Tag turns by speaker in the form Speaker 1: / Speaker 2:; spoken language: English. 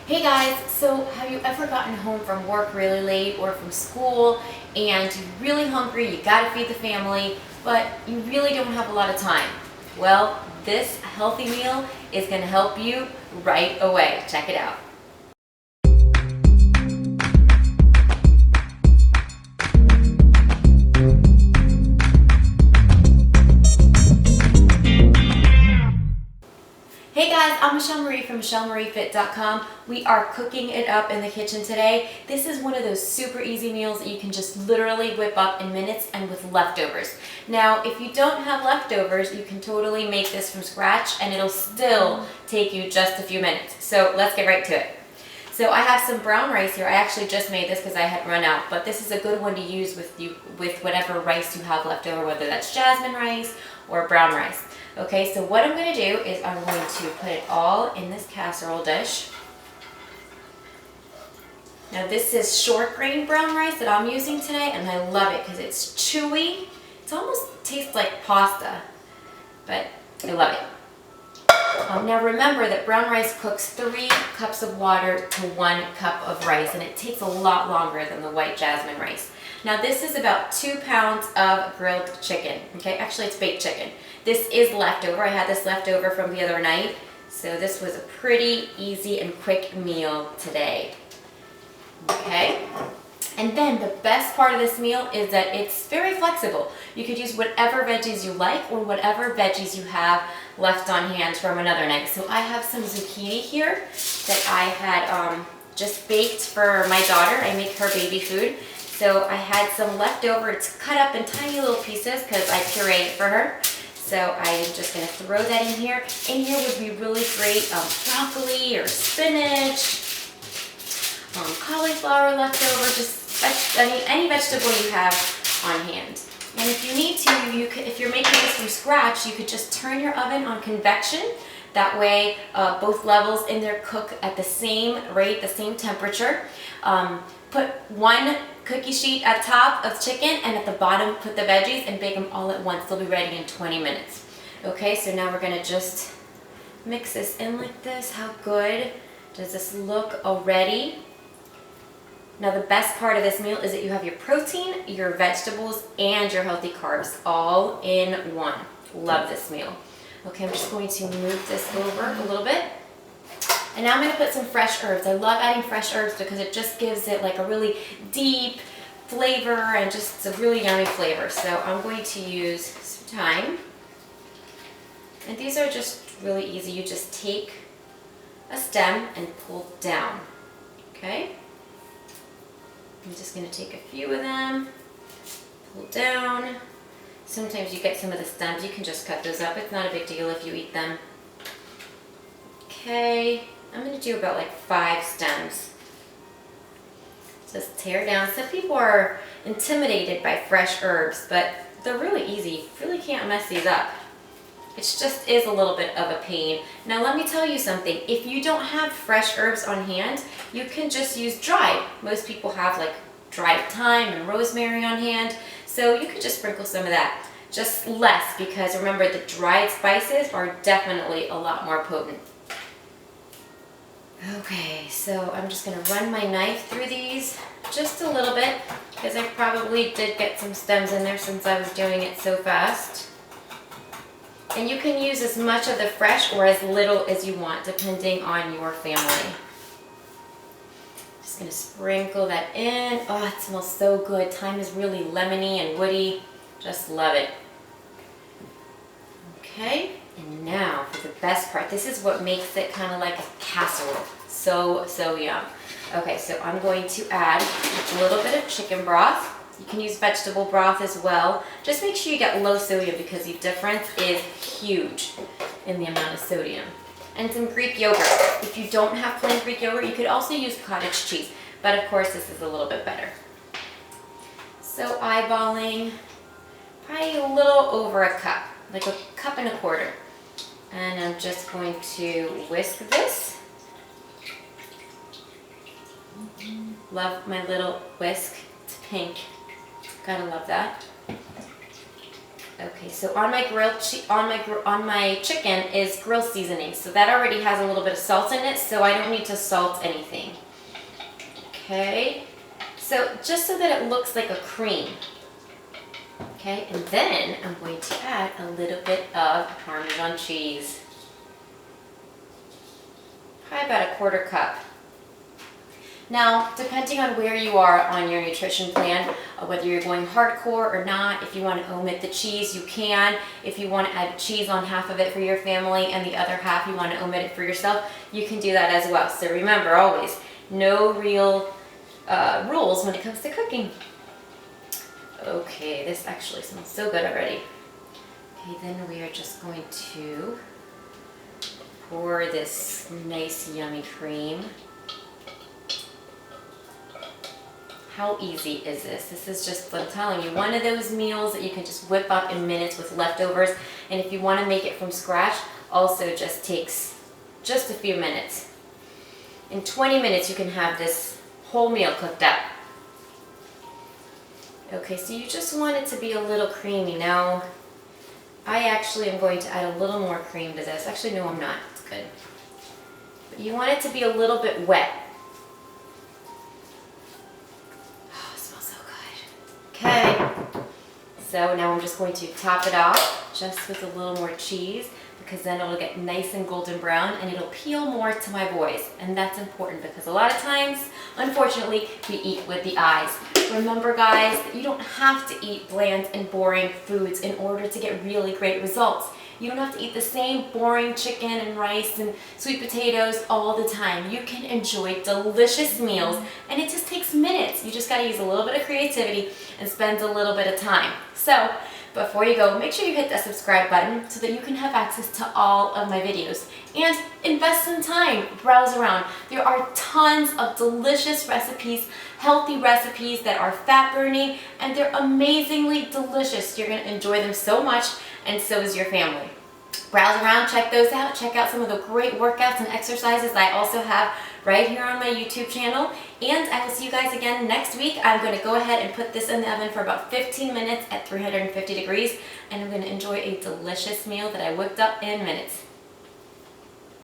Speaker 1: Hey guys, so have you ever gotten home from work really late or from school and you're really hungry, you gotta feed the family, but you really don't have a lot of time? Well, this healthy meal is gonna help you right away. Check it out. Hey guys, I'm Michelle Marie from MichelleMarieFit.com. We are cooking it up in the kitchen today. This is one of those super easy meals that you can just literally whip up in minutes and with leftovers. Now, if you don't have leftovers, you can totally make this from scratch and it'll still take you just a few minutes. So let's get right to it. So I have some brown rice here. I actually just made this because I had run out, but this is a good one to use with whatever rice you have left over, whether that's jasmine rice or brown rice. Okay, so what I'm going to do is I'm going to put it all in this casserole dish. Now this is short grain brown rice that I'm using today, and I love it because it's chewy. It almost tastes like pasta, but I love it. Now remember that brown rice cooks 3 cups of water to 1 cup of rice, and it takes a lot longer than the white jasmine rice. Now this is about 2 pounds of grilled chicken. Okay, actually it's baked chicken. This is leftover. I had this leftover from the other night, so this was a pretty easy and quick meal today. Okay, and then the best part of this meal is that it's very flexible. You could use whatever veggies you like or whatever veggies you have left on hand from another night. So I have some zucchini here that I had just baked for my daughter. I make her baby food. So I had some left over. It's cut up in tiny little pieces because I pureed it for her. So I'm just going to throw that in here. In here would be really great broccoli or spinach, cauliflower left over, just any vegetable you have on hand. And if you need to, if you're making this from scratch, you could just turn your oven on convection. That way, both levels in there cook at the same rate, the same temperature. Put 1 cookie sheet at top of chicken, and at the bottom put the veggies and bake them all at once. They'll be ready in 20 minutes. Okay, so now we're gonna just mix this in like this. How good does this look already? Now the best part of this meal is that you have your protein, your vegetables, and your healthy carbs all in one. Love this meal. Okay, I'm just going to move this over a little bit. And now I'm going to put some fresh herbs. I love adding fresh herbs because it just gives it like a really deep flavor and just a really yummy flavor. So I'm going to use some thyme. And these are just really easy. You just take a stem and pull down. Okay? I'm just going to take a few of them, pull down. Sometimes you get some of the stems. You can just cut those up. It's not a big deal if you eat them. Okay. I'm going to do about like 5 stems. Just tear down. Some people are intimidated by fresh herbs, but they're really easy. Really can't mess these up. It just is a little bit of a pain. Now let me tell you something. If you don't have fresh herbs on hand, you can just use dried. Most people have like dried thyme and rosemary on hand, so you could just sprinkle some of that. Just less, because remember the dried spices are definitely a lot more potent. Okay, so I'm just going to run my knife through these just a little bit because I probably did get some stems in there since I was doing it so fast. And you can use as much of the fresh or as little as you want depending on your family. Just going to sprinkle that in. Oh, it smells so good. Thyme is really lemony and woody. Just love it. Okay. And now for the best part. This is what makes it kind of like a casserole. So yum. Okay, so I'm going to add a little bit of chicken broth. You can use vegetable broth as well. Just make sure you get low sodium because the difference is huge in the amount of sodium. And some Greek yogurt. If you don't have plain Greek yogurt, you could also use cottage cheese. But of course, this is a little bit better. So eyeballing probably a little over a cup, like 1.25 cups. And I'm just going to whisk this. Love my little whisk. It's pink. Gotta love that. Okay, so on my chicken is grill seasoning, so that already has a little bit of salt in it, so I don't need to salt anything. Okay, so just so that it looks like a cream. Okay, and then I'm going to add a little bit of Parmesan cheese. Probably about a 1/4 cup. Now, depending on where you are on your nutrition plan, whether you're going hardcore or not, if you want to omit the cheese, you can. If you want to add cheese on half of it for your family and the other half you want to omit it for yourself, you can do that as well. So remember, always, no real rules when it comes to cooking. Okay, this actually smells so good already. Okay, then we are just going to pour this nice yummy cream. How easy is this? This is just, I'm telling you, one of those meals that you can just whip up in minutes with leftovers. And if you want to make it from scratch, also just takes just a few minutes. In 20 minutes, you can have this whole meal cooked up. Okay, so you just want it to be a little creamy. Now, I actually am going to add a little more cream to this. Actually, no, I'm not. It's good. But you want it to be a little bit wet. Okay, so now I'm just going to top it off just with a little more cheese, because then it'll get nice and golden brown and it'll peel more to my boys. And that's important because a lot of times, unfortunately, we eat with the eyes. Remember, guys, that you don't have to eat bland and boring foods in order to get really great results. You don't have to eat the same boring chicken and rice and sweet potatoes all the time. You can enjoy delicious meals, and it just takes minutes. You just gotta use a little bit of creativity and spend a little bit of time. So, before you go, make sure you hit that subscribe button so that you can have access to all of my videos. And invest some time, browse around. There are tons of delicious recipes, healthy recipes that are fat burning, and they're amazingly delicious. You're gonna enjoy them so much, and so is your family. Browse around, check those out, check out some of the great workouts and exercises I also have right here on my YouTube channel. And I will see you guys again next week. I'm going to go ahead and put this in the oven for about 15 minutes at 350 degrees, and I'm going to enjoy a delicious meal that I whipped up in minutes.